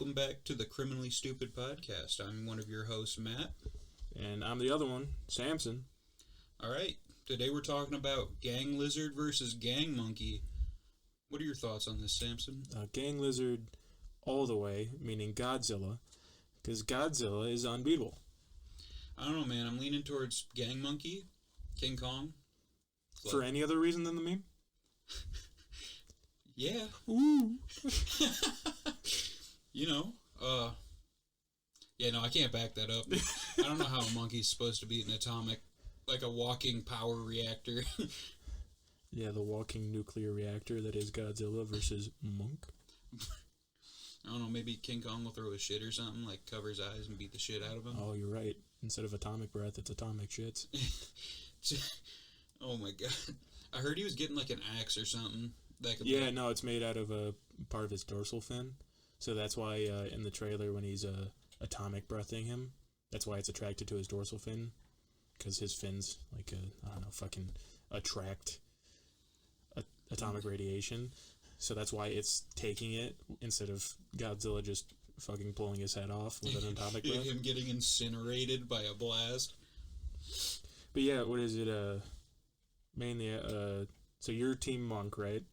welcome back to the Criminally Stupid Podcast. I'm one of your hosts, Matt. And I'm the other one, Samson. Alright, today we're talking about Gang Lizard versus Gang Monkey. What are your thoughts on this, Samson? Gang Lizard all the way, meaning Godzilla, because Godzilla is unbeatable. I don't know, man. I'm leaning towards Gang Monkey, King Kong. For any other reason than the meme? Yeah. Ooh. I can't back that up. I don't know how a monkey's supposed to be an atomic, like a walking power reactor. Yeah, the walking nuclear reactor that is Godzilla versus Monk. I don't know, maybe King Kong will throw his shit or something, like cover his eyes and beat the shit out of him. Oh, you're right. Instead of atomic breath, it's atomic shits. Oh my god. I heard he was getting like an axe or something. No, it's made out of a part of his dorsal fin. So that's why in the trailer when he's atomic breathing him, that's why it's attracted to his dorsal fin. Because his fins, fucking attract atomic radiation. So that's why it's taking it instead of Godzilla just fucking pulling his head off with an atomic breath. Him getting incinerated by a blast. But yeah, what is it? Mainly, so you're Team Monk, right?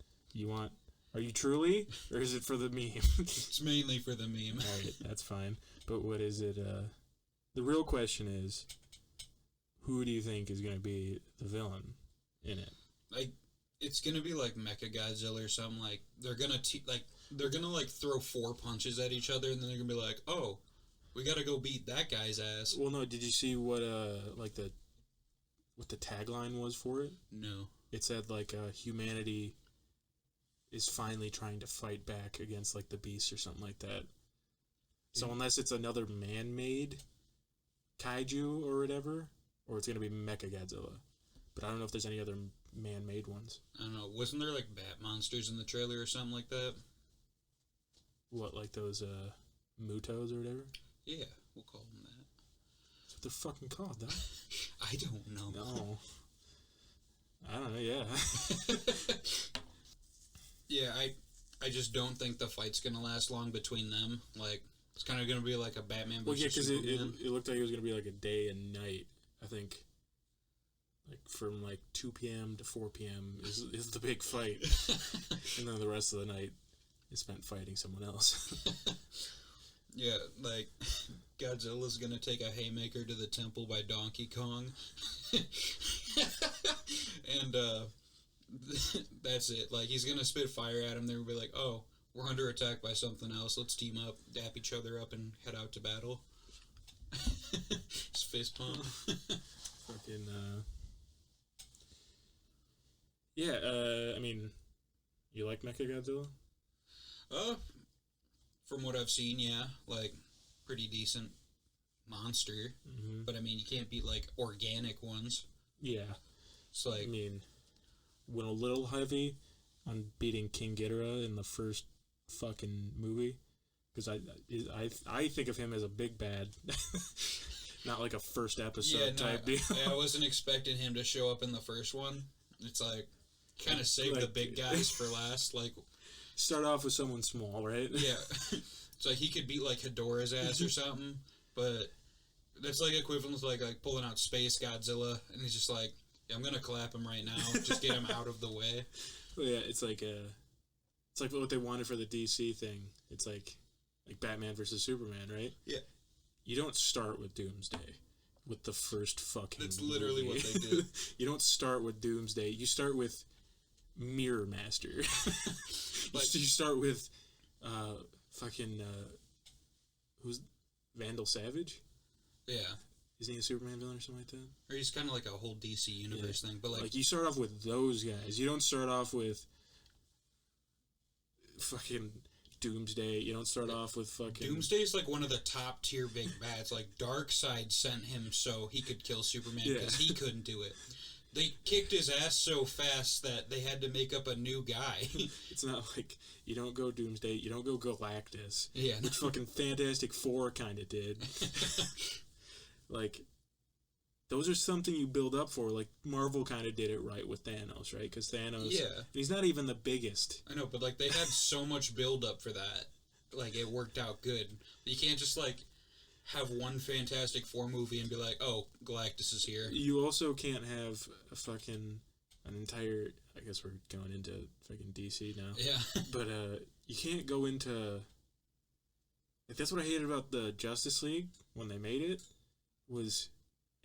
Are you truly, or is it for the meme? It's mainly for the meme. Alright, that's fine. But what is it? The real question is, who do you think is going to be the villain in it? It's gonna be like Mechagodzilla or something. Like they're gonna throw 4 punches at each other, and then they're gonna be like, "Oh, we gotta go beat that guy's ass." Well, no. Did you see what what the tagline was for it? No. It said humanity is finally trying to fight back against the beast or something like that. So unless it's another man-made kaiju or whatever, or it's gonna be Mechagodzilla. But I don't know if there's any other man-made ones. I don't know. Wasn't there bat monsters in the trailer or something like that? What, like those Mutos or whatever? Yeah, we'll call them that. That's what they're fucking called, though. I don't know. No. I don't know, yeah. Yeah, I just don't think the fight's gonna last long between them. It's kind of gonna be like a Batman versus Superman. Well, yeah, because it looked like it was gonna be like a day and night, I think. From 2 p.m. to 4 p.m. is the big fight. And then the rest of the night is spent fighting someone else. Yeah, Godzilla's gonna take a haymaker to the temple by Donkey Kong. And, that's it. He's gonna spit fire at him. They're gonna be like, "Oh, we're under attack by something else. Let's team up, dap each other up, and head out to battle." Just fist pump. Fucking, Yeah, you like Mechagodzilla? From what I've seen, yeah, pretty decent monster. Mm-hmm. But you can't beat organic ones. Yeah. It's went a little heavy on beating King Ghidorah in the first fucking movie, because I think of him as a big bad, not like a first episode type deal. I wasn't expecting him to show up in the first one. It's kind of save the big guys for last. Start off with someone small, right? Yeah. It's he could beat Hedorah's ass or something, but that's equivalent to pulling out Space Godzilla, and he's just yeah, I'm gonna clap him right now, just get him out of the way. Well, yeah, it's like what they wanted for the DC thing. It's like Batman versus Superman, right? Yeah. You don't start with Doomsday with the first fucking That's movie. Literally what they did. You don't start with Doomsday. You start with Mirror Master. You start with who's Vandal Savage? Yeah. Isn't he a Superman villain or something like that? Or he's kind of a whole DC universe thing, but you start off with those guys. You don't start off with fucking Doomsday. You don't start off with fucking... Doomsday's one of the top tier big bads. Darkseid sent him so he could kill Superman because he couldn't do it. They kicked his ass so fast that they had to make up a new guy. It's not you don't go Doomsday, you don't go Galactus. Yeah. Which fucking Fantastic Four kind of did. Those are something you build up for. Marvel kind of did it right with Thanos, right? Because Thanos, he's not even the biggest. I know, but they had so much build up for that. like it worked out good. You can't just like have one Fantastic Four movie and be like, oh, Galactus is here. You also can't have an entire. I guess we're going into fucking DC now. Yeah. But you can't go into. Like, that's what I hated about the Justice League when they made it. Was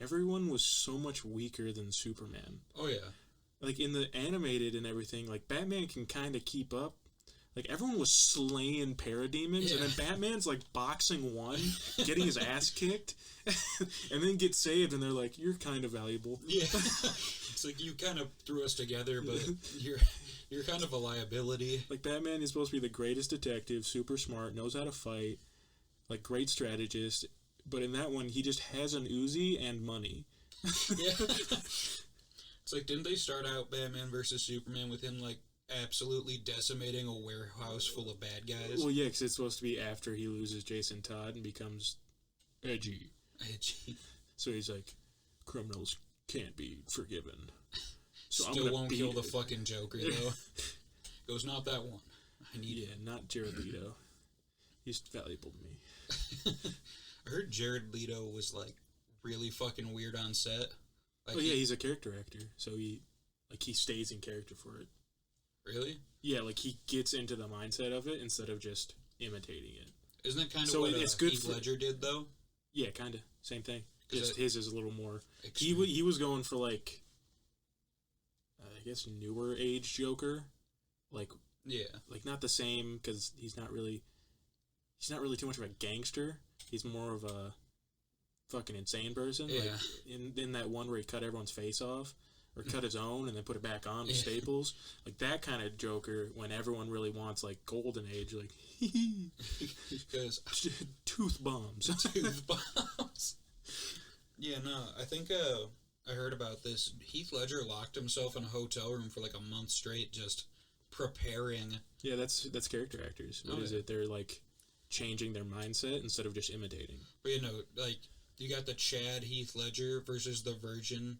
everyone was so much weaker than Superman. Oh yeah. Like in the animated and everything, like Batman can kind of keep up. Like everyone was slaying parademons, and then Batman's like boxing one, getting his ass kicked, and then get saved, and they're like, "You're kind of valuable." Yeah, it's like you kind of threw us together, but you're kind of a liability. Like Batman is supposed to be the greatest detective, super smart, knows how to fight, like great strategist, but in that one he just has an Uzi and money. Yeah, it's like, didn't they start out Batman versus Superman with him like absolutely decimating a warehouse full of bad guys? Well, yeah, because it's supposed to be after he loses Jason Todd and becomes edgy. So he's like, criminals can't be forgiven. So Still won't kill the fucking Joker, though. Goes, not that one. I need it. Not Jared Leto. He's valuable to me. I heard Jared Leto was, like, really fucking weird on set. Like, he's a character actor, so he stays in character for it. Really? Yeah, like, he gets into the mindset of it instead of just imitating it. Isn't it kind of what Heath Ledger did, though? Yeah, kind of. Same thing. Just his is a little more... Extreme. He was going for, like... I guess newer age Joker. Like... Yeah. Like, not the same, because he's not really too much of a gangster. He's more of a fucking insane person. Yeah. Like, in that one where he cut everyone's face off, or cut his own and then put it back on with staples. Like, that kind of Joker, when everyone really wants, like, golden age, like, because tooth bombs. Tooth bombs. Yeah, no, I think I heard about this. Heath Ledger locked himself in a hotel room for like a month straight just preparing. Yeah, that's character actors. What is it? They're, like, changing their mindset instead of just imitating. But, you know, like, you got the Chad Heath Ledger versus the virgin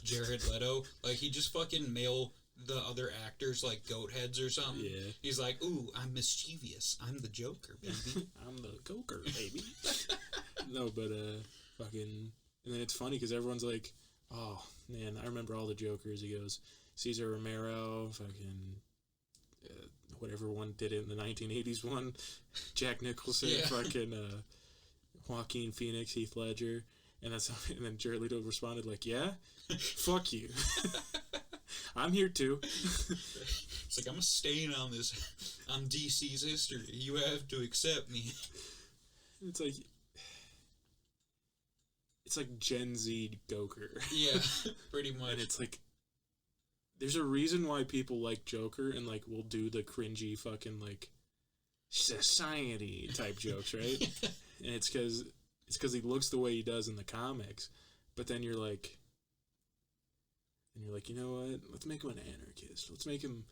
Jared Leto. Like, he just fucking mail the other actors like goat heads or something. Yeah. He's like, ooh, I'm mischievous. I'm the Joker, baby. I'm the Joker, baby. No, but, fucking... And then it's funny because everyone's like, oh, man, I remember all the Jokers. He goes, Cesar Romero, fucking... whatever one did it in the 1980s one. Jack Nicholson, fucking Joaquin Phoenix, Heath Ledger. And then Jared Leto responded like, yeah? Fuck you. I'm here too. It's like, I'm a stain on DC's history. You have to accept me. It's like Gen Z Joker. Yeah, pretty much. And it's like, there's a reason why people like Joker and like will do the cringy fucking like society type jokes, right? And it's because he looks the way he does in the comics. But then you're like, you know what? Let's make him an anarchist. Let's make him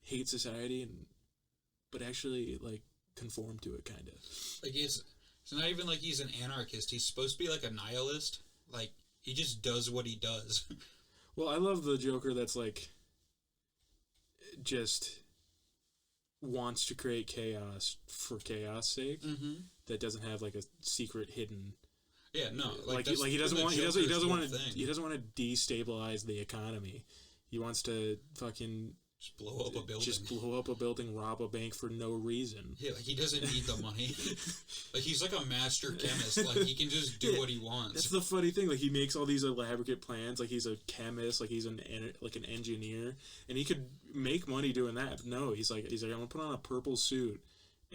hate society but actually like conform to it, kind of. Like it's not even like he's an anarchist. He's supposed to be like a nihilist. Like he just does what he does. Well, I love the Joker that's like just wants to create chaos for chaos sake. Mm-hmm. That doesn't have like a secret hidden. Yeah, no, he doesn't want to destabilize the economy. He wants to fucking just blow up a building. Rob a bank for no reason. Yeah, like he doesn't need the money. Like he's like a master chemist. Like he can just do what he wants. That's the funny thing. Like he makes all these elaborate plans. Like he's a chemist. Like he's an engineer, and he could make money doing that. But no, he's like I'm gonna put on a purple suit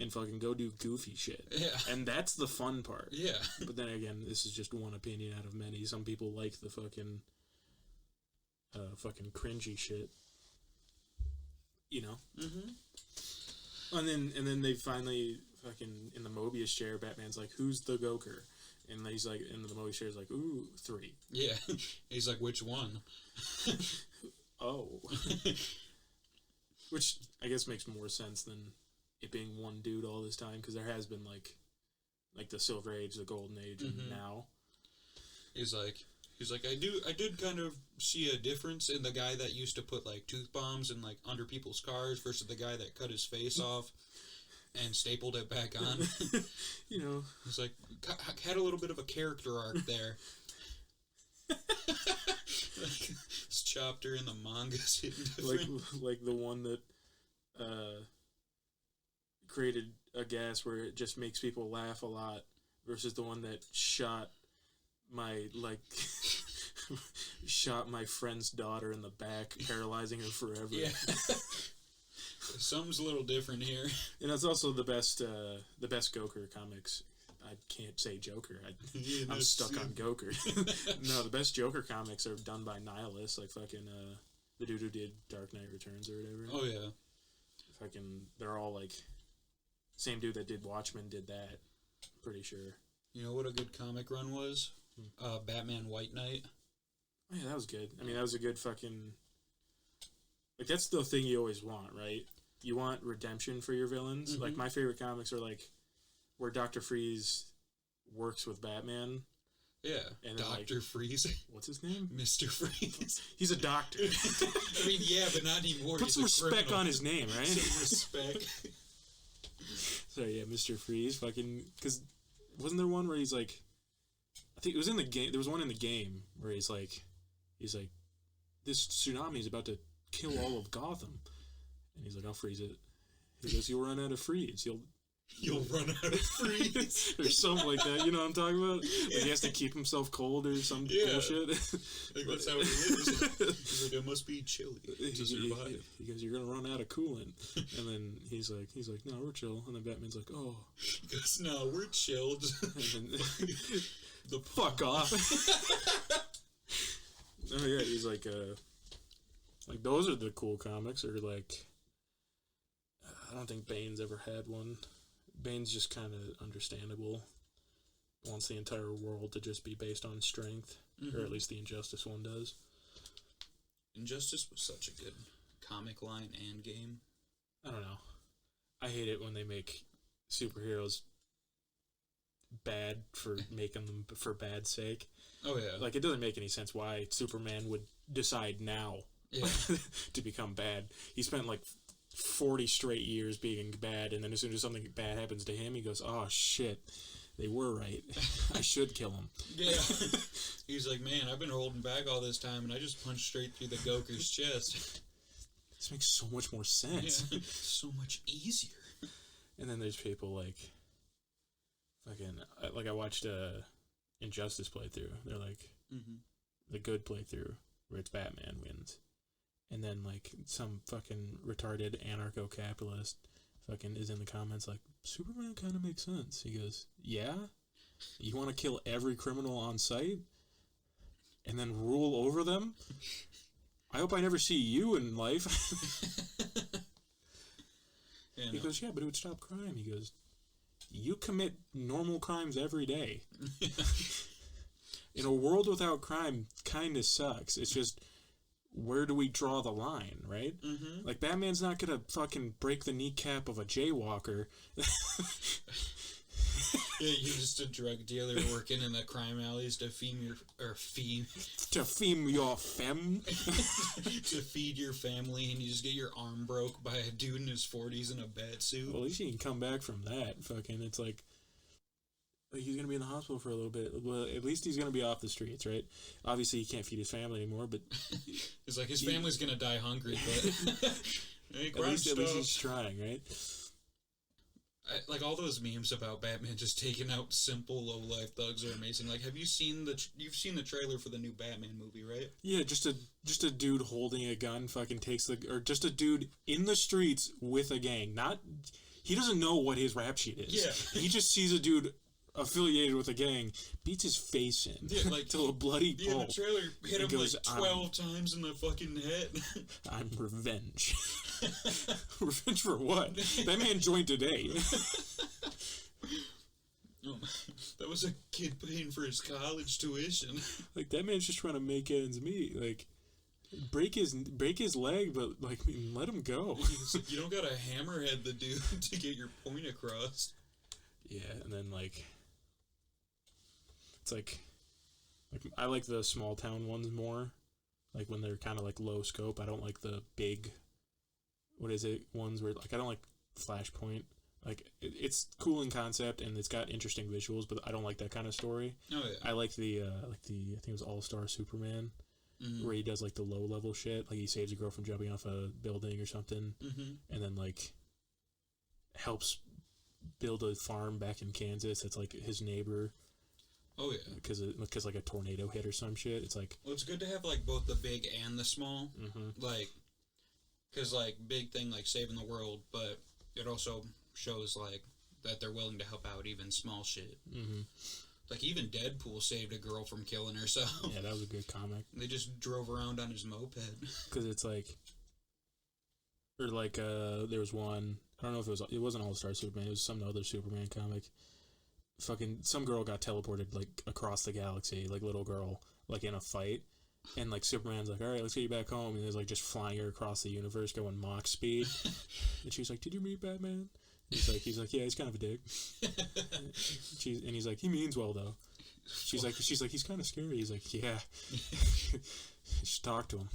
and fucking go do goofy shit. Yeah. And that's the fun part. Yeah. But then again, this is just one opinion out of many. Some people like the fucking cringy shit. You know? Mm-hmm. And then they finally fucking, in the Mobius chair, Batman's like, who's the Joker? And he's like, and the Mobius chair's like, ooh, 3. Yeah. He's like, which one? Oh. Which I guess makes more sense than it being one dude all this time, because there has been like the Silver Age, the Golden Age, and now. He's like, I did kind of see a difference in the guy that used to put like tooth bombs in like under people's cars versus the guy that cut his face off. and stapled it back on. You know, It's like had a little bit of a character arc there. Like, this chapter in the manga's hitting different. like the one that created a gas where it just makes people laugh a lot, versus the one that shot my shot my friend's daughter in the back, paralyzing her forever. Yeah. Something's a little different here. And that's also the best Goker comics. I can't say Joker. I'm stuck on Goker. No, the best Joker comics are done by Nihilist, like fucking the dude who did Dark Knight Returns or whatever. Oh yeah. Fucking, they're all like, same dude that did Watchmen did that. Pretty sure. You know what a good comic run was? Batman White Knight. Oh, yeah, that was good. I mean, that was a good fucking... Like, that's the thing you always want, right? You want redemption for your villains. Mm-hmm. Like, my favorite comics are, like, where Dr. Freeze works with Batman. Yeah. And Dr. Freeze. What's his name? Mr. Freeze. He's a doctor. I mean, yeah, but not anymore. Put some respect on his name, right? Some respect. So, yeah, Mr. Freeze. Fucking... Because wasn't there one where he's, like... I think it was in the game. There was one in the game where he's like, this tsunami is about to kill all of Gotham, and he's like, I'll freeze it. He goes, you'll run out of freeze. You'll run out of freeze, or something like that. You know what I'm talking about? Like he has to keep himself cold or some bullshit. Like that's how it is. He's like, it must be chilly to survive. He goes, you're gonna run out of coolant, and then he's like, no, we're chill. And then Batman's like, oh, he goes, no, we're chilled. And then, the fuck off. Oh yeah, he's like those are the cool comics. Or like, I don't think Bane's ever had one. Bane's just kind of understandable. Wants the entire world to just be based on strength, or at least the Injustice one does. Injustice was such a good comic line and game. I don't know. I hate it when they make superheroes bad for making them for bad sake. Oh yeah. Like, it doesn't make any sense why Superman would decide now to become bad. He spent like 40 straight years being bad, and then as soon as something bad happens to him, he goes, oh shit, they were right. I should kill him. Yeah. He's like, man, I've been holding back all this time, and I just punched straight through the Goker's chest. This makes so much more sense. Yeah, so much easier. And then there's people like fucking, like I watched Injustice playthrough. They're like the good playthrough where it's Batman wins, and then like some fucking retarded anarcho-capitalist fucking is in the comments like, Superman kind of makes sense. He goes, yeah, you want to kill every criminal on sight and then rule over them? I hope I never see you in life. He goes, yeah, but it would stop crime. He goes, you commit normal crimes every day. In a world without crime, kind of sucks. It's just, where do we draw the line, right? Like, Batman's not gonna fucking break the kneecap of a jaywalker. Yeah, you're just a drug dealer working in the crime alleys to feed your femme. To feed your family, and you just get your arm broke by a dude in his 40s in a bat suit. Well, at least he can come back from that. Fucking, it's like he's gonna be in the hospital for a little bit. Well, at least he's gonna be off the streets, right? Obviously, he can't feed his family anymore, but it's like his family's gonna die hungry, but at least he's trying, right? Like, all those memes about Batman just taking out simple low-life thugs are amazing. Like, have you seen you've seen the trailer for the new Batman movie, right? Yeah, just a dude holding a gun fucking or just a dude in the streets with a gang. He doesn't know what his rap sheet is. Yeah. He just sees a dude affiliated with a gang, beats his face in, like till a bloody pulp. Yeah, the trailer hit him like 12 times in the fucking head. I'm revenge. Revenge for what? That man joined today. That was a kid paying for his college tuition. Like, that man's just trying to make ends meet. Like, break his leg, but like, let him go. Like, you don't gotta hammerhead the dude to get your point across. Yeah, and then like, it's like I like the small town ones more. Like, when they're kind of like low scope. I don't like the big, what is it, ones where, like, I don't like Flashpoint Like, it's cool in concept, and it's got interesting visuals, but I don't like that kind of story. Oh, yeah. I like the I think it was All-Star Superman, where he does, like, the low-level shit. Like, he saves a girl from jumping off a building or something, and then, like, helps build a farm back in Kansas that's, like, his neighbor. Oh, yeah. Because like, a tornado hit or some shit. It's like... Well, it's good to have, like, both the big and the small. Like, because, like, big thing, like, saving the world, but it also shows, like, that they're willing to help out even small shit. Like, even Deadpool saved a girl from killing herself. Yeah, that was a good comic. They just drove around on his moped. Because it's like... Or, like, there was one... I don't know if it wasn't All-Star Superman, it was some other Superman comic. Fucking... Some girl got teleported, like, across the galaxy, like, little girl, like, in a fight. And, like, Superman's like, alright, let's get you back home. And he's, like, just flying her across the universe, going Mach speed. And she's like, did you meet Batman? He's like, yeah, he's kind of a dick. And he's like, he means well, though. She's like, he's kind of scary. He's like, yeah. Just talk to him.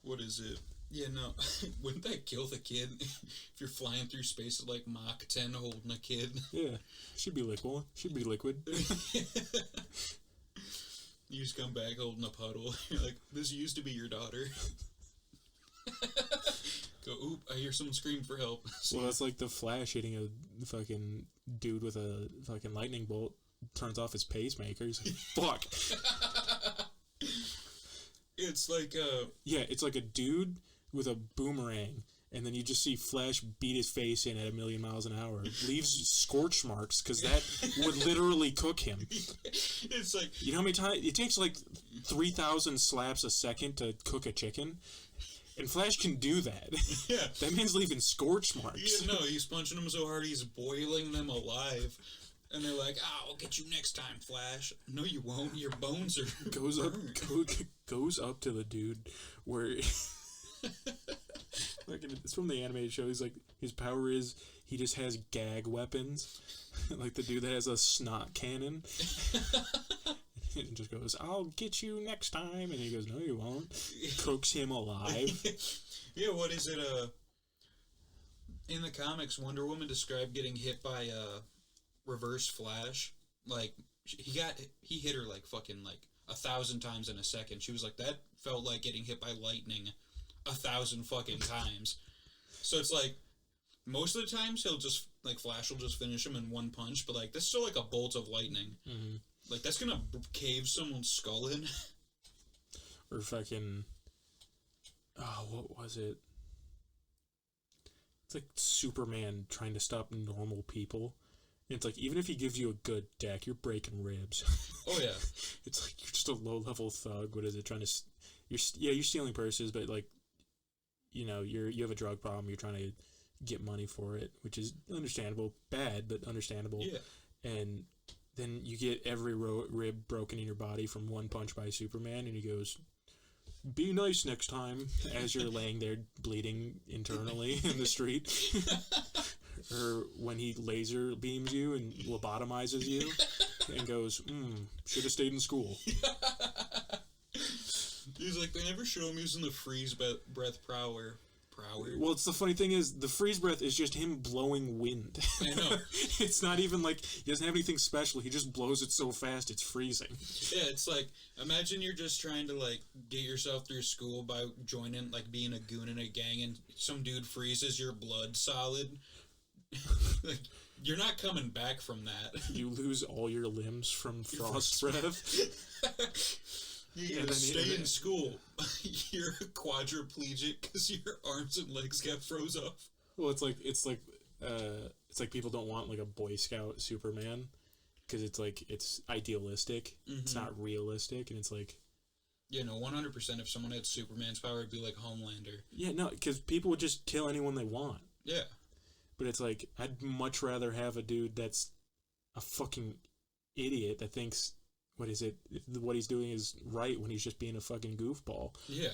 What is it? Yeah, no. Wouldn't that kill the kid if you're flying through space at, like, Mach 10 holding a kid? Yeah. She'd be liquid. You just come back holding a puddle. You're like, this used to be your daughter. Go, oop, I hear someone scream for help. Well, that's like the Flash hitting a fucking dude with a fucking lightning bolt. Turns off his pacemaker. He's like, fuck. It's like yeah, it's like a dude with a boomerang, and then you just see Flash beat his face in at 1,000,000 miles an hour. Leaves scorch marks, because that would literally cook him. It's like... You know how many times... It takes like 3,000 slaps a second to cook a chicken? And Flash can do that. Yeah. That man's leaving scorch marks. Yeah, no, he's punching them so hard he's boiling them alive. And they're like, I'll get you next time, Flash. No, you won't. Your bones are goes up to the dude where... Like, it's from the animated show. He's like, his power is he just has gag weapons. Like the dude that has a snot cannon. And just goes, I'll get you next time. And he goes, no, you won't. Cooks him alive. Yeah, what is it? In the comics, Wonder Woman described getting hit by a Reverse Flash. Like, he hit her like fucking like 1,000 times in a second. She was like, that felt like getting hit by lightning 1,000 fucking times. So it's like, most of the times he'll just, like, Flash will just finish him in one punch, but like, that's still like a bolt of lightning. Like, that's gonna cave someone's skull in. Or fucking... Oh, what was it? It's like Superman trying to stop normal people. And it's like, even if he gives you a good deck, you're breaking ribs. Oh, yeah. It's like, you're just a low-level thug. What is it? You're stealing purses, but, like, you know, you have a drug problem. You're trying to get money for it, which is understandable. Bad, but understandable. Yeah. And... then you get every rib broken in your body from one punch by Superman, and he goes, be nice next time, as you're laying there bleeding internally in the street. Or when he laser beams you and lobotomizes you, and goes, should have stayed in school. He's like, they never show him using the freeze breath prower. Well, it's the funny thing is, the freeze breath is just him blowing wind. I know. It's not even like, he doesn't have anything special, he just blows it so fast it's freezing. Yeah, it's like, imagine you're just trying to, like, get yourself through school by joining, like, being a goon in a gang, and some dude freezes your blood solid. Like, you're not coming back from that. You lose all your limbs from frost breath. You gotta stay in school. You're quadriplegic because your arms and legs got froze off. Well, it's like people don't want like a Boy Scout Superman because it's idealistic. It's not realistic, and it's like, yeah, no, 100%. If someone had Superman's power, it'd be like Homelander. Yeah, no, because people would just kill anyone they want. Yeah, but it's like, I'd much rather have a dude that's a fucking idiot that thinks, what he's doing is right when he's just being a fucking goofball. Yeah.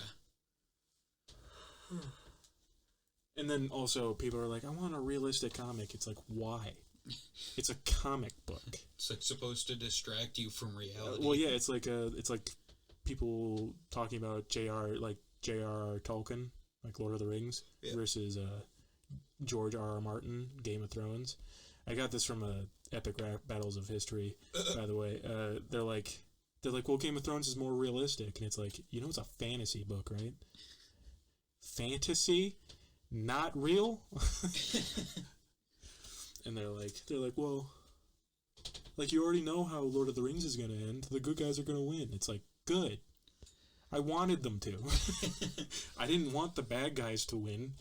And then also people are like, I want a realistic comic. It's like, why? It's a comic book. It's like supposed to distract you from reality. Well, yeah, it's like people talking about J.R.R. Tolkien, like Lord of the Rings, versus George R.R. Martin, Game of Thrones. I got this from Epic Battles of History, by the way. They're like, well, Game of Thrones is more realistic, and it's like, it's a fantasy book, right? Fantasy, not real. And they're like, well, like, you already know how Lord of the Rings is gonna end. The good guys are gonna win. It's like, good. I wanted them to. I didn't want the bad guys to win.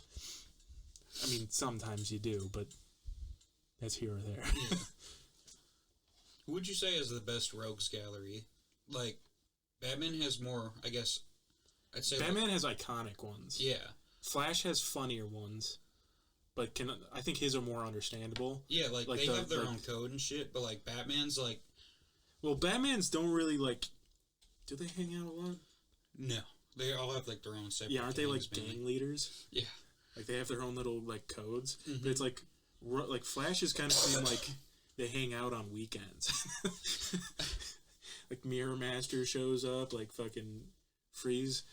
I mean, sometimes you do, but that's here or there. Yeah. Who would you say is the best rogues gallery? Like, Batman has more, I guess. I'd say Batman has iconic ones. Yeah. Flash has funnier ones, but I think his are more understandable. Yeah, like they have their own code and shit, but like Batman's like. Well, Batman's don't really like. Do they hang out a lot? No, they all have like their own separate. Yeah, aren't they like gang leaders? Yeah, like they have their own little like codes. Mm-hmm. But it's like Flash is kind of seem like they hang out on weekends. Like Mirror Master shows up, like fucking Freeze,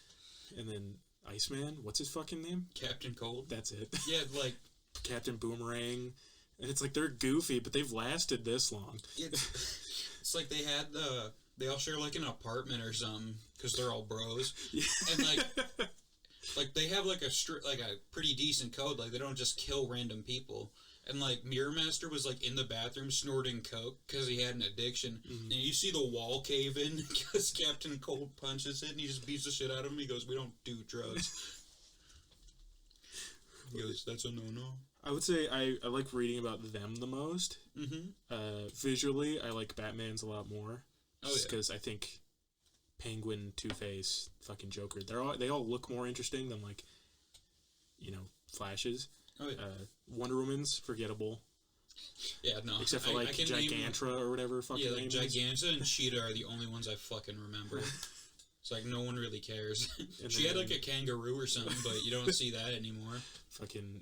and then Iceman. What's his fucking name? Captain Cold. That's it. Yeah, like Captain Boomerang. And it's like they're goofy, but they've lasted this long. It's like they all share like an apartment or something because they're all bros, Yeah. and like they have like a pretty decent code. Like they don't just kill random people. And like Mirror Master was like in the bathroom snorting coke because he had an addiction. Mm-hmm. And you see the wall cave in because Captain Cold punches it and he just beats the shit out of him. He goes, "We don't do drugs." He goes, "That's a no-no." I would say I like reading about them the most. Mm-hmm. Visually, I like Batman's a lot more. Oh yeah. Because I think Penguin, Two-Face, fucking Joker, they all look more interesting than like, Flash's. Oh yeah. Wonder Woman's forgettable. Yeah, no. Except for like Gigantra or whatever fucking name is. Yeah, like Gigantra and Cheetah are the only ones I fucking remember. It's like no one really cares. She had like a kangaroo or something, but you don't see that anymore. Fucking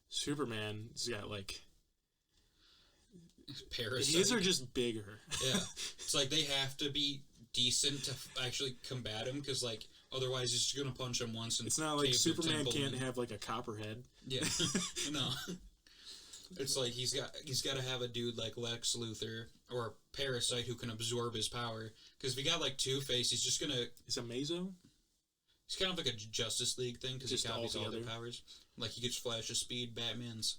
Superman's got like Parasite. His are just bigger. Yeah, it's like they have to be decent to actually combat him because like otherwise he's just gonna punch him once and it's not like Superman can't have like a copperhead. Yeah, no. It's like he's got to have a dude like Lex Luthor or Parasite who can absorb his power. Because if he got like Two-Face, he's just gonna. Is it Mazo? It's kind of like a Justice League thing because he copies all their powers. Like he gets Flash's speed, Batman's.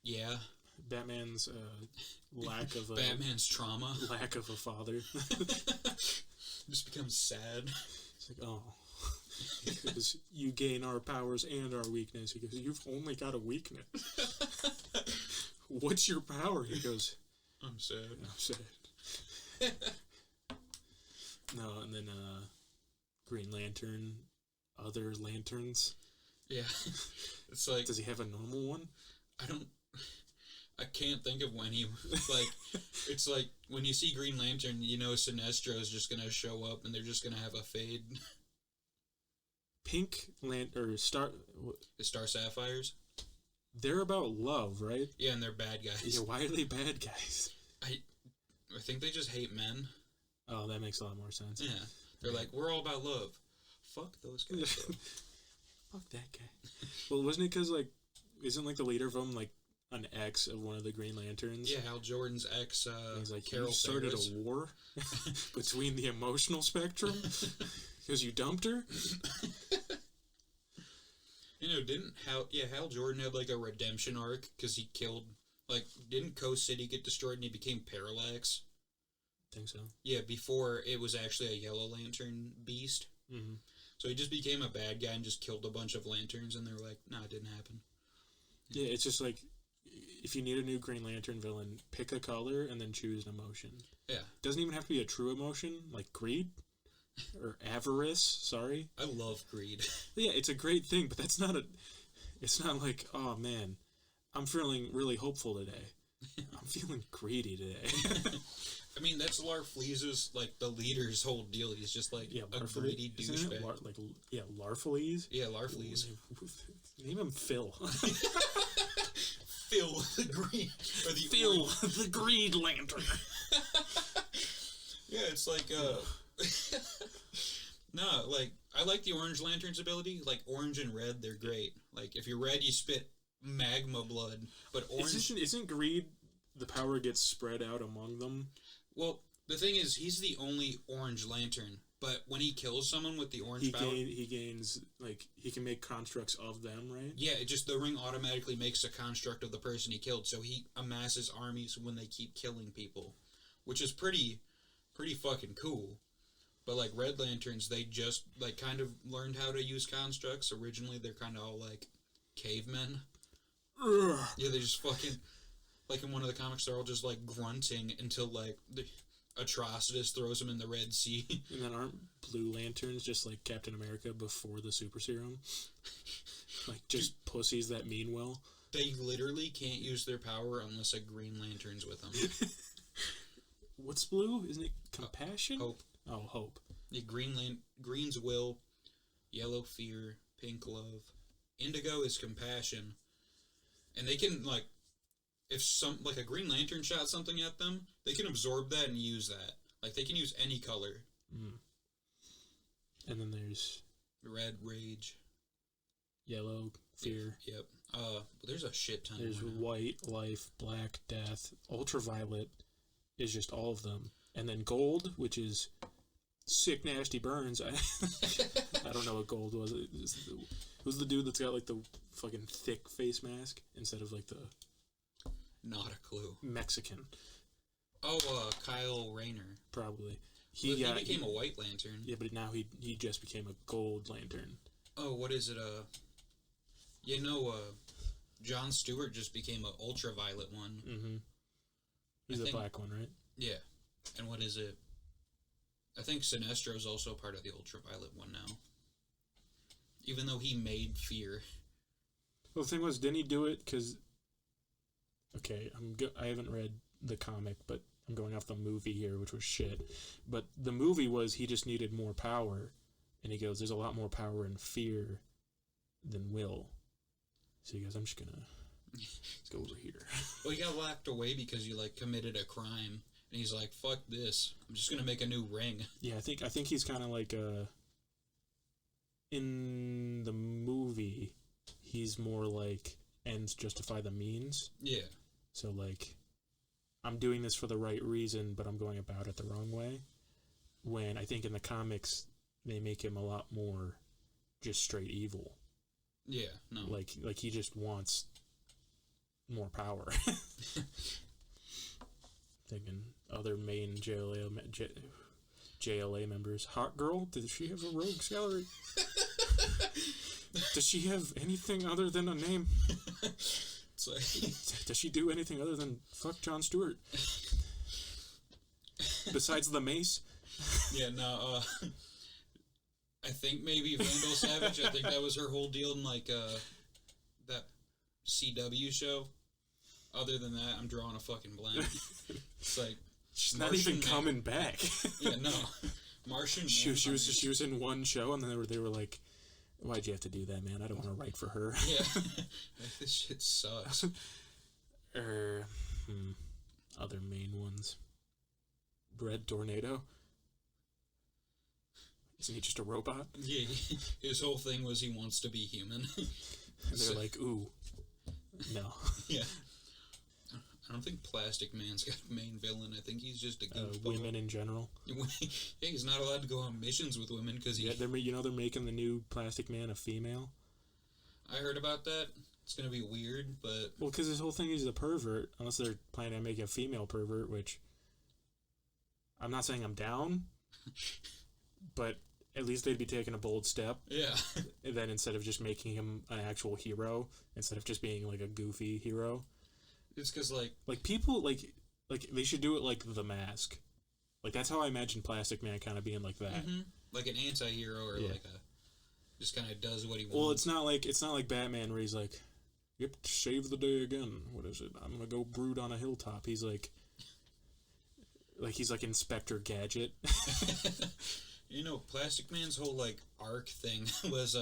Yeah. Batman's lack of Batman's trauma. Lack of a father. Just becomes sad. It's like, oh. Because you gain our powers and our weakness. He goes, "You've only got a weakness." "What's your power?" He goes, I'm sad. No, and then Green Lantern, other lanterns. Yeah. It's like... Does he have a normal one? I can't think of when he... Like, it's like, when you see Green Lantern, Sinestro is just gonna show up and they're just gonna have a fade. Pink or Star... The Star Sapphires? They're about love, right? Yeah, and they're bad guys. Yeah, why are they bad guys? I think they just hate men. Oh, that makes a lot more sense. Yeah. They're like, we're all about love. Fuck those guys. Fuck that guy. Well, wasn't it because, like, isn't, like, the leader of them, like, an ex of one of the Green Lanterns? Yeah, Hal Jordan's ex, he's like, Carol started Ferris. a war between the emotional spectrum because you dumped her? Hal Jordan had, like, a redemption arc because he killed, like, didn't Coast City get destroyed and he became Parallax? I think so. Yeah, before it was actually a Yellow Lantern beast. Mm-hmm. So he just became a bad guy and just killed a bunch of lanterns, and they were like, nah, it didn't happen. Yeah, it's just like, if you need a new Green Lantern villain, pick a color and then choose an emotion. Yeah. Doesn't even have to be a true emotion, like greed or avarice, sorry. I love greed. Yeah, it's a great thing, but it's not like, oh man, I'm feeling really hopeful today. I'm feeling greedy today. I mean, that's Larfleeze's, like, the leader's whole deal. He's just, like, a greedy douchebag. Larfleeze? Yeah, Larfleeze. Name him Phil. Phil the Green... Or Phil the Green Lantern. Yeah, it's like, No, like, I like the Orange Lantern's ability. Like, orange and red, they're great. Like, if you're red, you spit magma blood. But orange... Isn't greed the power gets spread out among them? Well, the thing is, he's the only Orange Lantern. But when he kills someone with the orange power... He gains, like, he can make constructs of them, right? Yeah, it just, the ring automatically makes a construct of the person he killed. So he amasses armies when they keep killing people. Which is pretty fucking cool. But, like, Red Lanterns, they just, like, kind of learned how to use constructs. Originally, they're kind of all, like, cavemen. Ugh. Yeah, they just fucking... Like, in one of the comics, they're all just, like, grunting until, like, the Atrocitus throws them in the Red Sea. And then aren't Blue Lanterns just like Captain America before the Super Serum? Like, just pussies that mean well? They literally can't use their power unless a Green Lantern's with them. What's blue? Isn't it compassion? Hope. Oh, hope. Yeah, Green's will, yellow fear, pink love. Indigo is compassion. And they can, like, if a Green Lantern shot something at them, they can absorb that and use that. Like, they can use any color. Mm. And then there's... Red, rage. Yellow, fear. Yep. There's a shit ton. There's white, life, black, death. Ultraviolet is just all of them. And then gold, which is sick, nasty burns. I don't know what gold was. It was the dude that's got, like, the fucking thick face mask instead of, like, the... Not a clue. Mexican. Oh, Kyle Rayner. Probably. He became a White Lantern. Yeah, but now he just became a Gold Lantern. Oh, what is it? Jon Stewart just became an Ultraviolet one. Mm-hmm. He's the black one, right? Yeah. And what is it? I think Sinestro's also part of the Ultraviolet one now. Even though he made Fear. Well, the thing was, didn't he do it because... Okay, I haven't read the comic, but I'm going off the movie here, which was shit. But the movie was he just needed more power. And he goes, there's a lot more power in fear than will. So he goes, I'm just gonna... Let's go over here. Well, he got locked away because you, like, committed a crime. And he's like, fuck this. I'm just gonna make a new ring. Yeah, I think he's kind of like, in the movie, he's more like ends justify the means. Yeah. So, like, I'm doing this for the right reason, but I'm going about it the wrong way. When I think in the comics, they make him a lot more just straight evil. Yeah, no. Like he just wants more power. Thinking other main JLA members. Hot girl? Does she have a rogues gallery? Does she have anything other than a name? It's like... Does she do anything other than fuck Jon Stewart? Besides the mace? Yeah, no, I think maybe Vandal Savage, I think that was her whole deal in, like, that CW show. Other than that, I'm drawing a fucking blank. It's like... She's not even coming back. Yeah, no. Martian She was in one show, and then they were like, why'd you have to do that, man? I don't want to write for her. Yeah. Like, this shit sucks. Other main ones. Red Tornado? Isn't he just a robot? Yeah, his whole thing was he wants to be human. And they're like, ooh. No. Yeah. I don't think Plastic Man's got a main villain. I think he's just a goofball. Women in general. Yeah, he's not allowed to go on missions with women because he... Yeah, they're making the new Plastic Man a female. I heard about that. It's going to be weird, but... Well, because his whole thing is a pervert, unless they're planning on making a female pervert, which... I'm not saying I'm down, but at least they'd be taking a bold step. Yeah. And then instead of just making him an actual hero, instead of just being like a goofy hero. It's because, like... Like, people, like they should do it like The Mask. Like, that's how I imagine Plastic Man kind of being like that. Mm-hmm. Like an anti-hero or like a... Just kind of does what he wants. Well, it's not like Batman where he's like, yep, save the day again. What is it? I'm gonna go brood on a hilltop. He's like he's like Inspector Gadget. You know, Plastic Man's whole, like, arc thing was,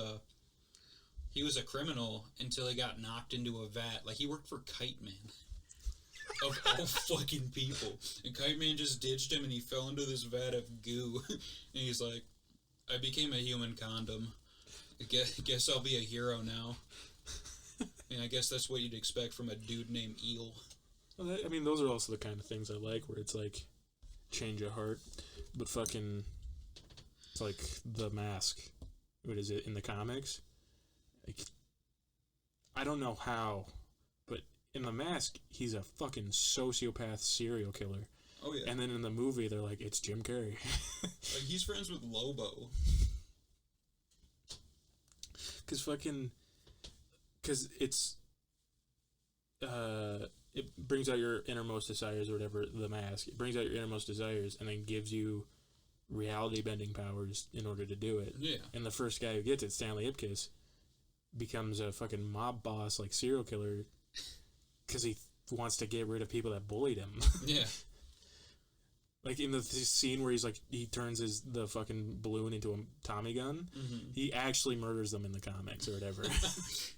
he was a criminal until he got knocked into a vat. Like, he worked for Kite Man. Of all fucking people. And Kite Man just ditched him and he fell into this vat of goo. And he's like, I became a human condom. Guess I'll be a hero now. I mean, I guess that's what you'd expect from a dude named Eel. Well, I mean, those are also the kind of things I like, where it's like, change of heart. But fucking, it's like The Mask. What is it, in the comics? Like, I don't know how, but in The Mask, he's a fucking sociopath serial killer. Oh, yeah. And then in the movie, they're like, it's Jim Carrey. Like, he's friends with Lobo. Because it's, it brings out your innermost desires or whatever, The Mask. It brings out your innermost desires and then gives you reality-bending powers in order to do it. Yeah. And the first guy who gets it, Stanley Ipkiss, becomes a fucking mob boss, like, serial killer because he wants to get rid of people that bullied him. Yeah. Like, in the scene where he's like, he turns the fucking balloon into a Tommy gun, he actually murders them in the comics or whatever. It's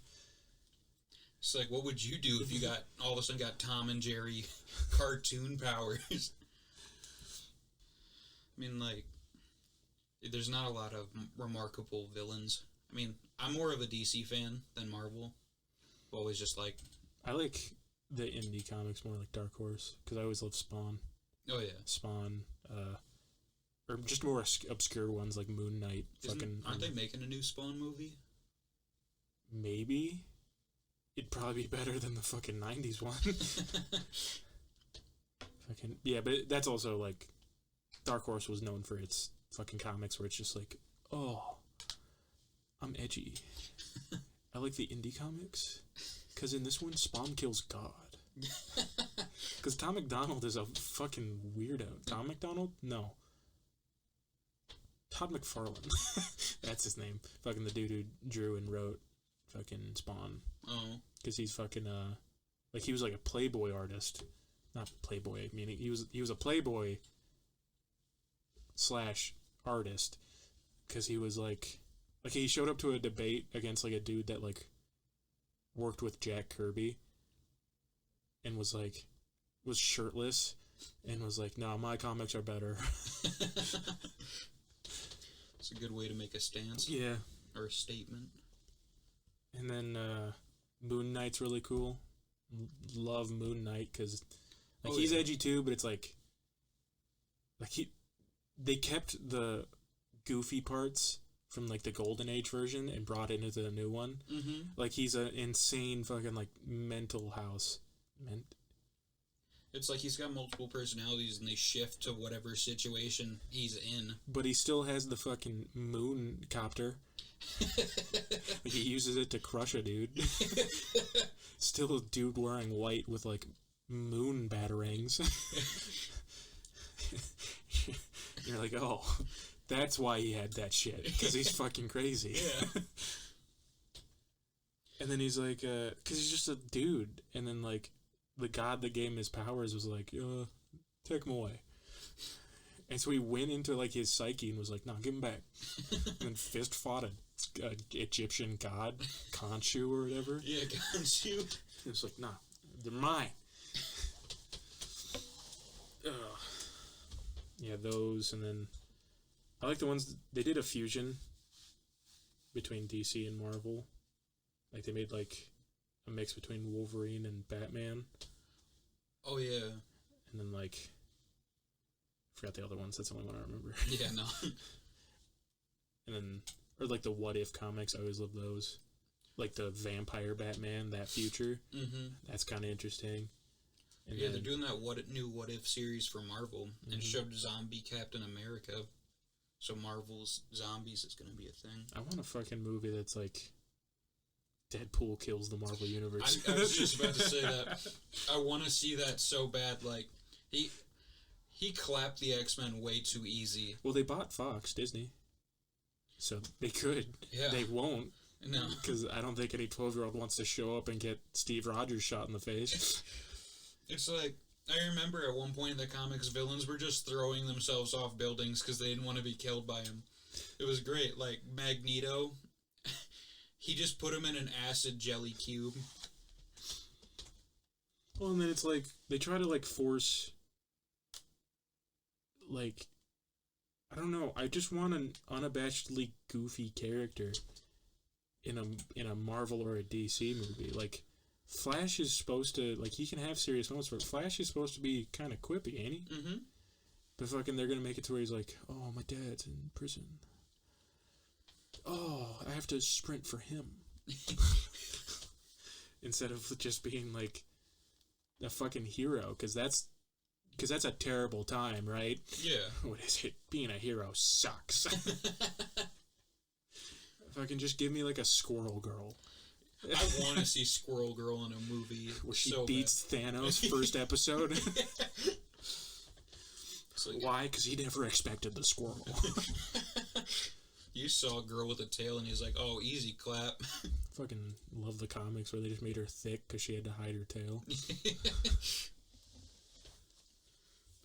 like, what would you do if you all of a sudden got Tom and Jerry cartoon powers? I mean, like, there's not a lot of remarkable villains. I mean, I'm more of a DC fan than Marvel. Always just like... I like the indie comics more, like Dark Horse, because I always love Spawn. Oh, yeah. Spawn, or just more obscure ones like Moon Knight. Aren't they making a new Spawn movie? Maybe. It'd probably be better than the fucking 90s one. Yeah, but that's also like... Dark Horse was known for its fucking comics where it's just like, oh, I'm edgy. I like the indie comics, because in this one, Spawn kills God. Because Tom McDonald is a fucking weirdo. Tom McDonald? No. Todd McFarlane. That's his name. Fucking the dude who drew and wrote fucking Spawn. Oh. Because he's fucking, like, he was like a Playboy artist. Not Playboy, meaning he was a Playboy / artist. Because he was like he showed up to a debate against like a dude that like worked with Jack Kirby. And was shirtless, and was like, no, my comics are better. It's a good way to make a stance. Yeah. Or a statement. And then Moon Knight's really cool. Love Moon Knight, because he's edgy too, but it's they kept the goofy parts from like the Golden Age version and brought it into the new one. Mm-hmm. Like, he's an insane fucking like mental house. It's like he's got multiple personalities and they shift to whatever situation he's in. But he still has the fucking moon copter. Like, he uses it to crush a dude. Still a dude wearing white with like moon batarangs. You're like, oh, that's why he had that shit, because he's fucking crazy. Yeah. And then he's like, because he's just a dude. And then like the god that gave him his powers was like, take him away. And so he went into like his psyche and was like, no, give him back. And then fist fought a Egyptian god, Khonshu or whatever. Yeah, Khonshu. It was like, nah, they're mine. Yeah, those, and then I like the ones they did a fusion between DC and Marvel. Like, they made like a mix between Wolverine and Batman. Oh yeah. And then like, I forgot the other ones. That's the only one I remember. Yeah, no. And then, or like the What If comics. I always love those. Like the Vampire Batman, that future. Mm-hmm. That's kind of interesting. And yeah, then, they're doing that new What If series for Marvel, and showed Zombie Captain America. So Marvel's zombies is going to be a thing. I want a fucking movie that's like Deadpool kills the Marvel Universe. I was just about to say that. I want to see that so bad. Like, he clapped the X-Men way too easy. Well, they bought Fox, Disney. So they could. Yeah. They won't. No. Because I don't think any 12-year-old wants to show up and get Steve Rogers shot in the face. It's like, I remember at one point in the comics, villains were just throwing themselves off buildings because they didn't want to be killed by him. It was great. Like, Magneto, he just put him in an acid jelly cube. Well, and then it's like, they try to, like, force, like, I don't know. I just want an unabashedly goofy character in a Marvel or a DC movie. Like, Flash is supposed to, like, he can have serious moments, but Flash is supposed to be kind of quippy, ain't he? Mm-hmm. But fucking, they're gonna make it to where he's like, oh, my dad's in prison. Oh, I have to sprint for him. Instead of just being, like, a fucking hero, because that's a terrible time, right? Yeah. What is it? Being a hero sucks. Fucking just give me, like, a Squirrel Girl. I want to see Squirrel Girl in a movie. Where she beats Thanos first episode. Like, why? Because he never expected the squirrel. You saw a girl with a tail and he's like, oh, easy clap. Fucking love the comics where they just made her thick because she had to hide her tail.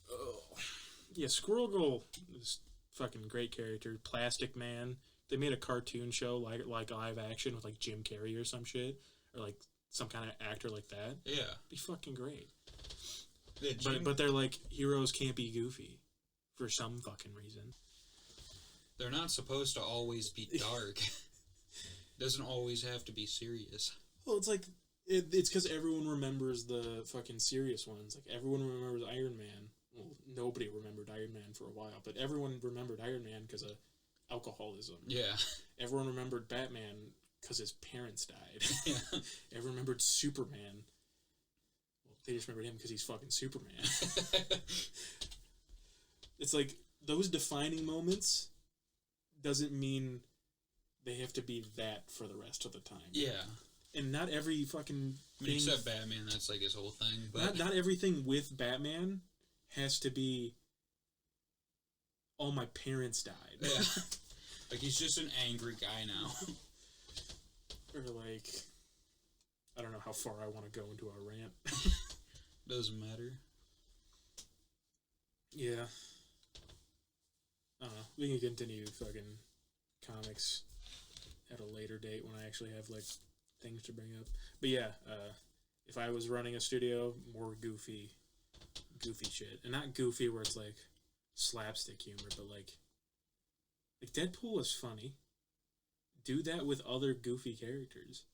Oh. Yeah, Squirrel Girl is fucking great character. Plastic Man. They made a cartoon show like live action with like Jim Carrey or some shit. Or like some kind of actor like that. Yeah. Be fucking great. Yeah, but they're like, heroes can't be goofy. For some fucking reason. They're not supposed to always be dark. Doesn't always have to be serious. Well, it's like, it's because everyone remembers the fucking serious ones. Like, everyone remembers Iron Man. Well, nobody remembered Iron Man for a while, but everyone remembered Iron Man because of alcoholism. Yeah. Everyone remembered Batman because his parents died. Yeah. Everyone remembered Superman. Well, they just remembered him because he's fucking Superman. It's like, those defining moments doesn't mean they have to be that for the rest of the time. Yeah. And not every fucking thing... Except Batman, that's like his whole thing. But Not everything with Batman has to be, oh, my parents died. Yeah. Like, he's just an angry guy now. Or like, I don't know how far I want to go into our rant. Doesn't matter. Yeah. I don't know. We can continue fucking comics at a later date when I actually have, like, things to bring up. But yeah, if I was running a studio, more goofy shit. And not goofy where it's, like, slapstick humor, but, like Deadpool is funny. Do that with other goofy characters.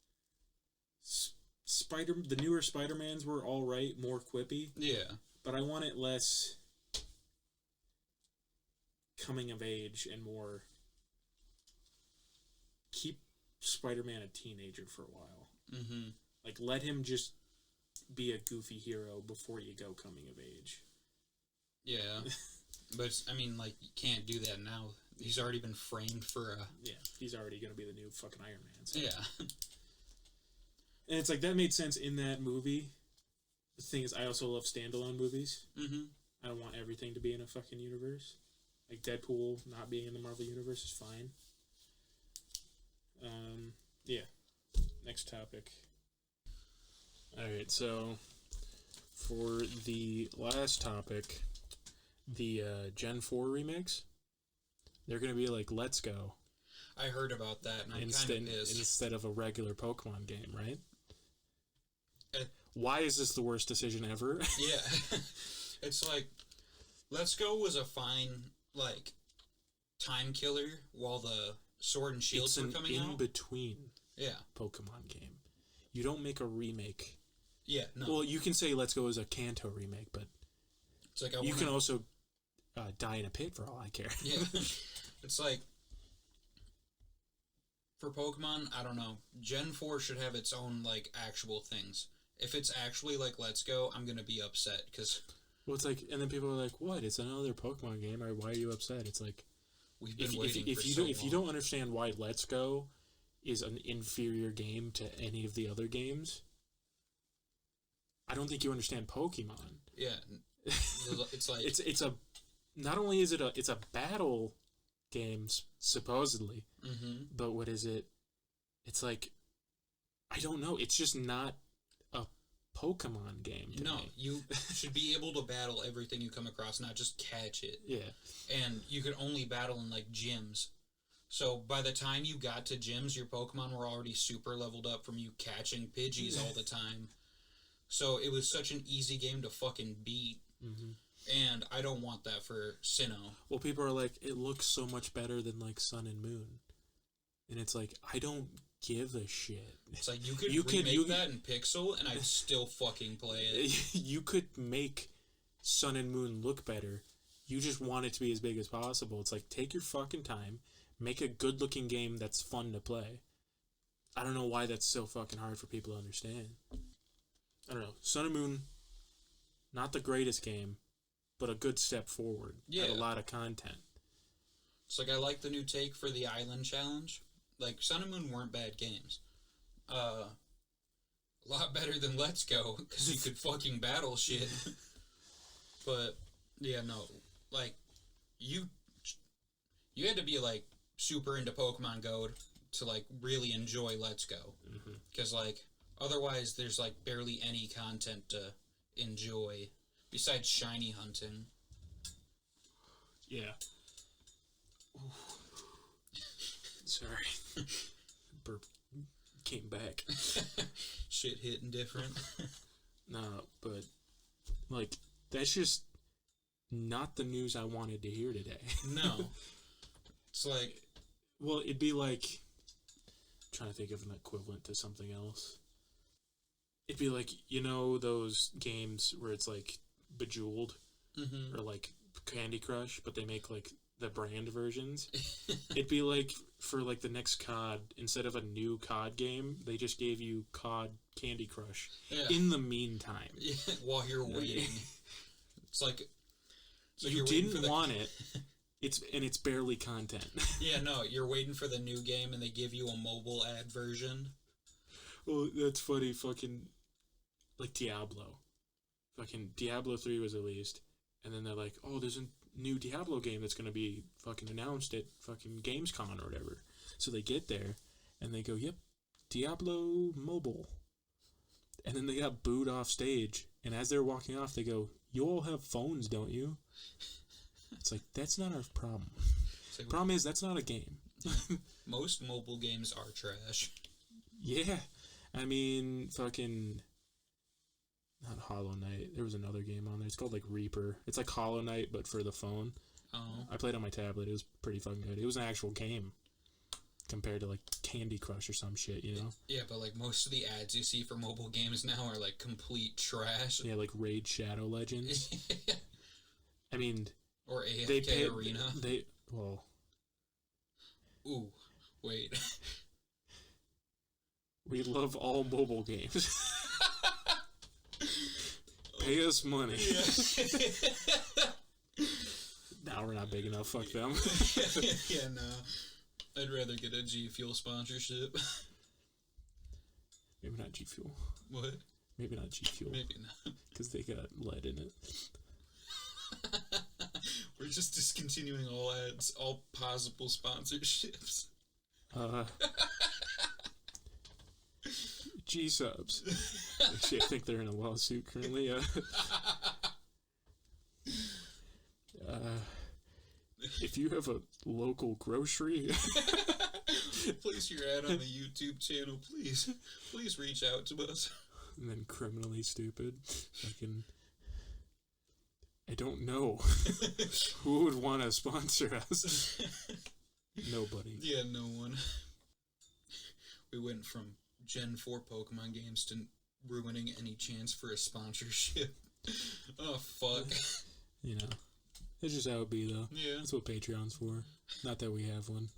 The newer Spider-Mans were alright, more quippy. Yeah. But I want it less coming of age and more keep Spider-Man a teenager for a while. Mm-hmm. Like, let him just be a goofy hero before you go coming of age. Yeah. But, I mean, like, you can't do that now. He's already been framed for a... Yeah, he's already going to be the new fucking Iron Man. So. Yeah. And it's like, that made sense in that movie. The thing is, I also love standalone movies. Mm-hmm. I don't want everything to be in a fucking universe. Like, Deadpool not being in the Marvel Universe is fine. Yeah. Next topic. Alright, so for the last topic, the Gen 4 remakes, they're going to be like, let's go. I heard about that, and I'm kind of pissed. Instead of a regular Pokemon game, right? Why is this the worst decision ever? Yeah. It's like, Let's Go was a fine, like, time killer while the Sword and Shield were coming out. It's an in-between Pokemon game. You don't make a remake. Yeah, no. Well, you can say Let's Go as a Kanto remake, but it's like you can also die in a pit for all I care. Yeah. It's like, for Pokemon, I don't know. Gen 4 should have its own, like, actual things. If it's actually like Let's Go, I'm going to be upset, because... Well, it's like, and then people are like, what? It's another Pokemon game, or why are you upset? It's like... We've been waiting for so long. If you don't understand why Let's Go is an inferior game to any of the other games, I don't think you understand Pokemon. Yeah. It's like... it's a... Not only is it's a battle game, supposedly, but what is it? It's like... I don't know. It's just not a Pokemon game to me. You should be able to battle everything you come across, not just catch it. Yeah. And you could only battle in, like, gyms. So by the time you got to gyms, your Pokemon were already super leveled up from you catching Pidgeys all the time. So it was such an easy game to fucking beat. And I don't want that for Sinnoh. Well, people are like, it looks so much better than, like, Sun and Moon. And it's like, I don't give a shit. It's like, you could remake that in Pixel, and I'd still fucking play it. You could make Sun and Moon look better. You just want it to be as big as possible. It's like, take your fucking time, make a good-looking game that's fun to play. I don't know why that's so fucking hard for people to understand. I don't know. Sun and Moon, not the greatest game, but a good step forward. Yeah. Had a lot of content. It's like, I like the new take for the Island Challenge. Like, Sun and Moon weren't bad games. A lot better than Let's Go, because you could fucking battle shit. But, yeah, no. Like, you had to be, like, super into Pokemon Go to, like, really enjoy Let's Go. Because, like, otherwise there's, like, barely any content to enjoy besides shiny hunting. Yeah. Sorry. Burp came back. Shit hitting different. No, but, like, that's just not the news I wanted to hear today. No. It's like... Well, it'd be like... I'm trying to think of an equivalent to something else. It'd be like, you know those games where it's, like, Bejeweled? Or, like, Candy Crush, but they make, like, the brand versions? It'd be like, for, like, the next COD, instead of a new COD game, they just gave you COD Candy Crush. Yeah. In the meantime. Yeah, while you're waiting. It's like you didn't want it. It's barely content. Yeah, no, you're waiting for the new game and they give you a mobile ad version. Well, that's funny. Fucking, like, Diablo. Fucking Diablo 3 was released, and then they're like, oh, there's a new Diablo game that's going to be fucking announced at fucking Gamescom or whatever. So they get there, and they go, yep, Diablo Mobile. And then they got booed off stage, and as they're walking off, they go, you all have phones, don't you? It's like, that's not our problem. Like, problem is, that's not a game. Most mobile games are trash. Yeah. I mean, fucking... Not Hollow Knight. There was another game on there. It's called, like, Reaper. It's like Hollow Knight, but for the phone. Oh. I played on my tablet. It was pretty fucking good. It was an actual game compared to, like, Candy Crush or some shit, you know? Yeah, but, like, most of the ads you see for mobile games now are, like, complete trash. Yeah, like Raid Shadow Legends. I mean... Or AFK Arena. Well... Ooh, wait. We love all mobile games. Pay us money. Yeah. Now we're not big enough. Fuck them. Yeah, no. I'd rather get a G Fuel sponsorship. Maybe not G Fuel. What? Maybe not G Fuel. Maybe not. Because they got lead in it. We're just discontinuing all ads, all possible sponsorships. G-subs. Actually, I think they're in a lawsuit currently. If you have a local grocery... Place your ad on the YouTube channel, please. Please reach out to us. And then Criminally Stupid. I don't know. Who would want to sponsor us? Nobody. Yeah, no one. We went from Gen 4 Pokemon games to ruining any chance for a sponsorship. Oh, fuck. You know. That's just how it be, though. Yeah. That's what Patreon's for. Not that we have one.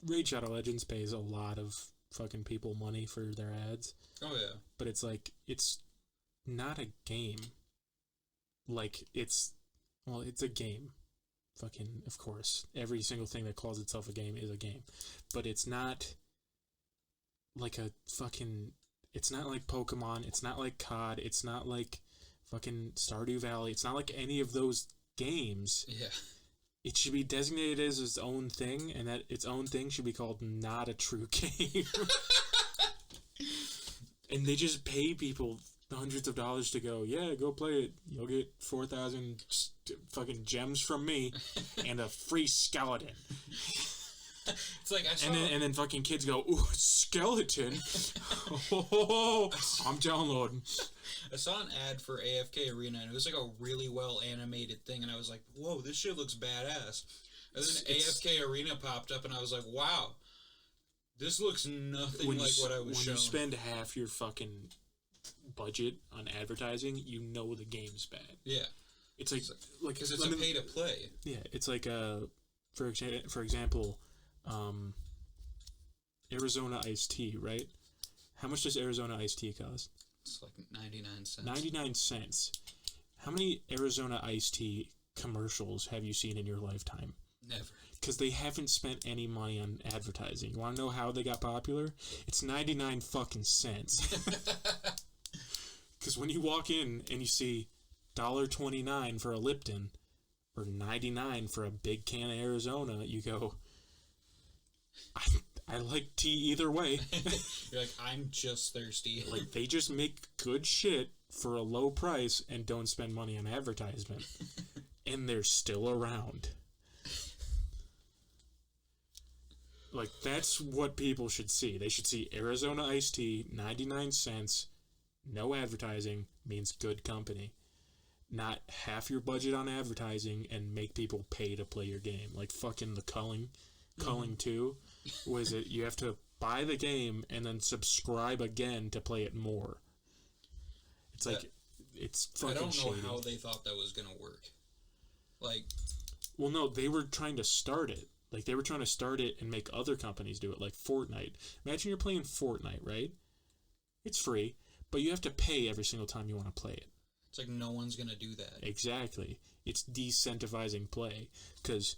Raid Shadow Legends pays a lot of fucking people money for their ads. Oh, yeah. But it's like, it's not a game. Like, it's a game. Fucking, of course. Every single thing that calls itself a game is a game. But it's not like a fucking... It's not like Pokemon. It's not like COD. It's not like fucking Stardew Valley. It's not like any of those games. Yeah. It should be designated as its own thing, and that its own thing should be called not a true game. And they just pay people hundreds of dollars to go, yeah, go play it. You'll get 4,000 fucking gems from me and a free skeleton. It's like I saw... And then fucking kids go, ooh, skeleton. Oh, I'm downloading. I saw an ad for AFK Arena, and it was like a really well animated thing, and I was like, whoa, this shit looks badass. And then AFK Arena popped up, and I was like, wow, this looks nothing like what I was shown. When you spend half your fucking budget on advertising, you know the game's bad. Yeah. It's like because it's a pay to play. Yeah, it's like for example, Arizona iced tea, right? How much does Arizona iced tea cost? It's like 99 cents. 99 cents. How many Arizona iced tea commercials have you seen in your lifetime? Never. Because they haven't spent any money on advertising. You want to know how they got popular? It's 99 fucking cents. Because when you walk in and you see $1.29 for a Lipton or 99 for a big can of Arizona, you go, I like tea either way. You're like, I'm just thirsty. Like, they just make good shit for a low price and don't spend money on advertisement. And they're still around. Like, that's what people should see. They should see Arizona iced tea, 99 cents, no advertising, means good company. Not half your budget on advertising and make people pay to play your game. Like fucking the Culling 2. Was it you have to buy the game and then subscribe again to play it more? It's like it's fucking I don't know shady. how they thought that was gonna work. Like, well, no, they were trying to start it. Like, they were trying to start it and make other companies do it, like Fortnite. Imagine you're playing Fortnite, right? It's free, but you have to pay every single time you want to play it. It's like no one's going to do that. Exactly. It's decentivizing play, because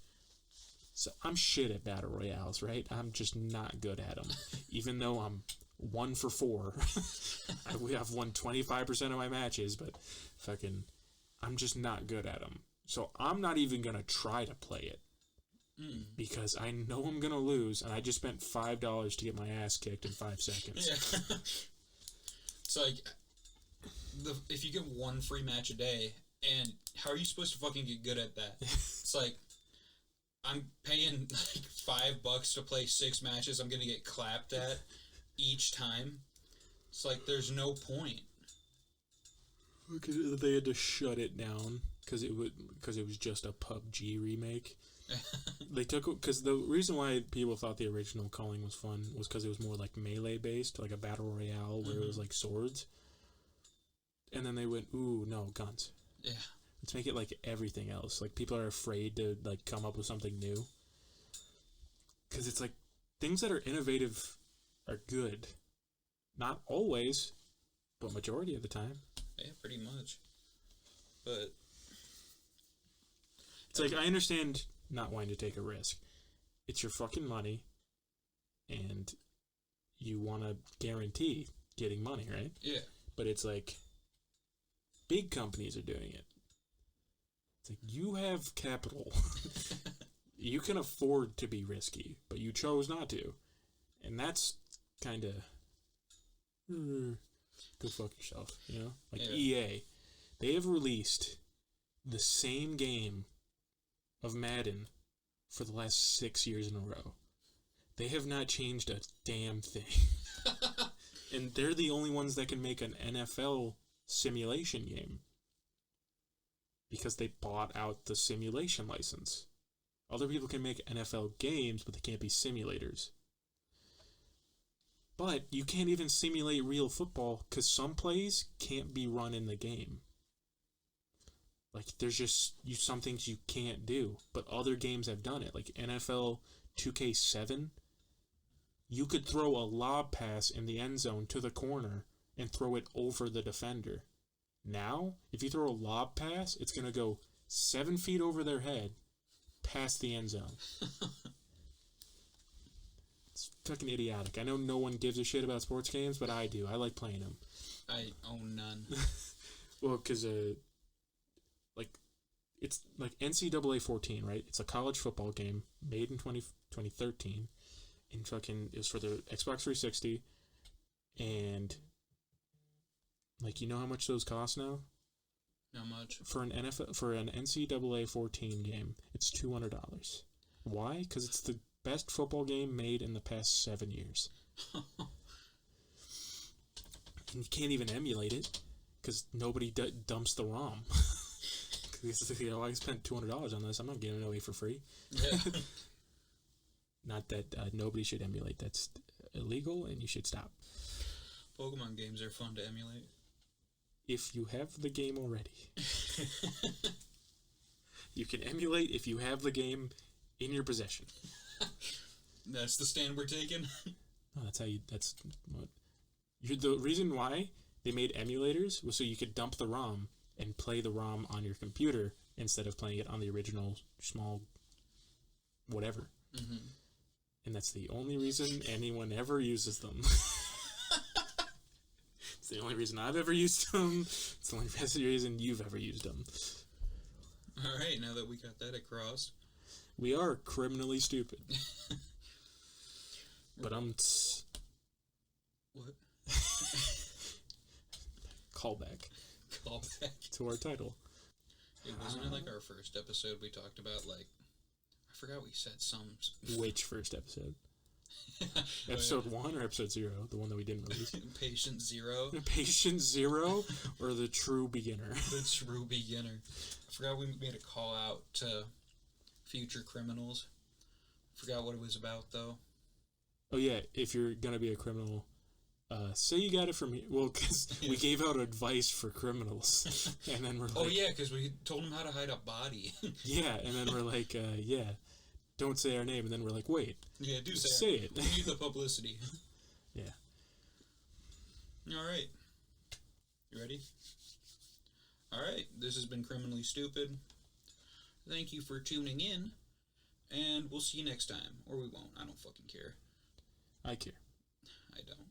I'm shit at Battle Royales, right? I'm just not good at them. Even though I'm 1 for 4. I've won 25% of my matches, but fucking, I'm just not good at them. So I'm not even going to try to play it. Because I know I'm going to lose, and I just spent $5 to get my ass kicked in 5 seconds. Yeah. It's like, if you get 1 free match a day, and how are you supposed to fucking get good at that? It's like, I'm paying like $5 to play 6 matches, I'm going to get clapped at each time. It's like, there's no point. They had to shut it down because it was just a PUBG remake. They took, because the reason why people thought the original Calling was fun was because it was more like melee based, like a battle royale where it was like swords. And then they went, ooh, no, guns. Yeah. Let's make it like everything else. Like, people are afraid to like come up with something new. Because it's like, things that are innovative are good. Not always, but majority of the time. Yeah, pretty much. But it's like, I understand not wanting to take a risk. It's your fucking money, and you want to guarantee getting money, right? Yeah. But it's like, big companies are doing it. It's like, you have capital. You can afford to be risky, but you chose not to. And that's kind of, go fuck yourself, you know? Like, yeah. EA, they have released the same game of Madden for the last 6 years in a row. They have not changed a damn thing. And they're the only ones that can make an NFL simulation game. Because they bought out the simulation license. Other people can make NFL games, but they can't be simulators. But you can't even simulate real football because some plays can't be run in the game. Like, there's just some things you can't do, but other games have done it. Like NFL 2K7, you could throw a lob pass in the end zone to the corner and throw it over the defender. Now, if you throw a lob pass, it's going to go 7 feet over their head past the end zone. It's fucking idiotic. I know no one gives a shit about sports games, but I do. I like playing them. I own none. Well, because it's like NCAA 14, right? It's a college football game made in 2013, and fucking, it was for the Xbox 360, and like, you know how much those cost now? Not much. For an NCAA 14 game, it's $200. Why? Because it's the Best football game made in the past 7 years. And you can't even emulate it because nobody dumps the ROM. Because I spent $200 on this. I'm not giving it away for free. Yeah. Not that nobody should emulate. That's illegal, and you should stop. Pokemon games are fun to emulate. If you have the game already. You can emulate if you have the game in your possession. That's the stand we're taking? No, the reason why they made emulators was so you could dump the ROM and play the ROM on your computer instead of playing it on the original small whatever. Mm-hmm. And that's the only reason anyone ever uses them. It's the only reason I've ever used them. It's the only reason you've ever used them. All right, now that we got that across. We are criminally stupid. But What? Callback to our title. Wasn't it like our first episode we talked about, like, I forgot we said some... Which first episode? Episode 1 or episode 0? The one that we didn't release? Patient Zero? Patient Zero or the True Beginner? The True Beginner. I forgot we made a call out to future criminals. Forgot what it was about, though. Oh, yeah. If you're going to be a criminal, say you got it from me. Well, because we gave out advice for criminals. And then we're like... Oh, yeah, because we told them how to hide a body. Yeah, and then we're like, yeah, don't say our name. And then we're like, wait. Yeah, do say it. We need the publicity. Yeah. All right. You ready? All right. This has been Criminally Stupid. Thank you for tuning in. And we'll see you next time. Or we won't. I don't fucking care. I care. I don't.